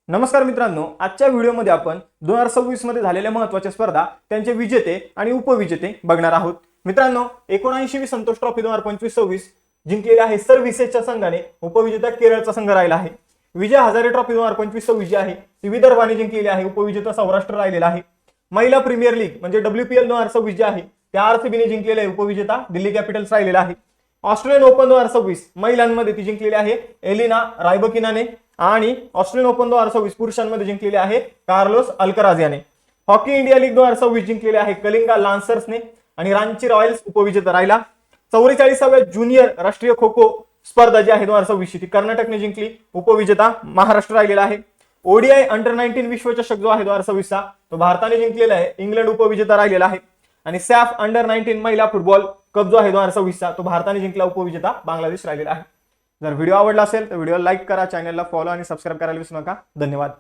नमस्कार मित्रांनो, आजच्या व्हिडिओमध्ये आपण 2026 मध्ये झालेल्या महत्त्वाच्या स्पर्धा, त्यांचे विजेते आणि उपविजेते बघणार आहोत. मित्रांनो, 79वी संतोष ट्रॉफी 2025-26 जिंकलेली आहे सर्व्हिसेसच्या संघाने. उपविजेता केरळचा संघ राहिला आहे. विजय हजारे ट्रॉफी 2025-26 जी आहे ती विदर्भाने जिंकलेली आहे. उपविजेता सौराष्ट्र राहिलेला आहे. महिला प्रीमियर लीग म्हणजे WPL 2026 जी आहे त्या RCBने जिंकलेला आहे. उपविजेता दिल्ली कॅपिटल्स राहिलेला आहे. ऑस्ट्रेलियन ओपन 2026 महिलांमध्ये ती जिंकलेली आहे एलिना रायबकिनाने आणि ऑस्ट्रेलियन ओपन 2026 पुरुषांमध्ये जिंकलेले आहे कार्लोस अल्कराज याने. हॉकी इंडिया लीग 2026 जिंकलेले आहे कलिंगा लान्सर्सने आणि रांची रॉयल्स उपविजेता राहिला. 44व्या ज्युनियर राष्ट्रीय खो खो स्पर्धा जी आहे 2026 ती कर्नाटकने जिंकली. उपविजेता महाराष्ट्र राहिलेला आहे. ओडीआय अंडर-19 विश्वचषक जो आहे 2026 चा तो भारताने जिंकलेला आहे. इंग्लंड उपविजेता राहिलेला आहे. आणि सॅफ अंडर-19 महिला फुटबॉल कप जो आहे 2026 चा तो भारताने जिंकला. उपविजेता बांगलादेश राहिलेला आहे. जर व्हिडिओ आवडला असेल तर व्हिडिओला लाईक करा, चॅनलला फॉलो आणि सबस्क्राईब करायला विसरू नका. धन्यवाद.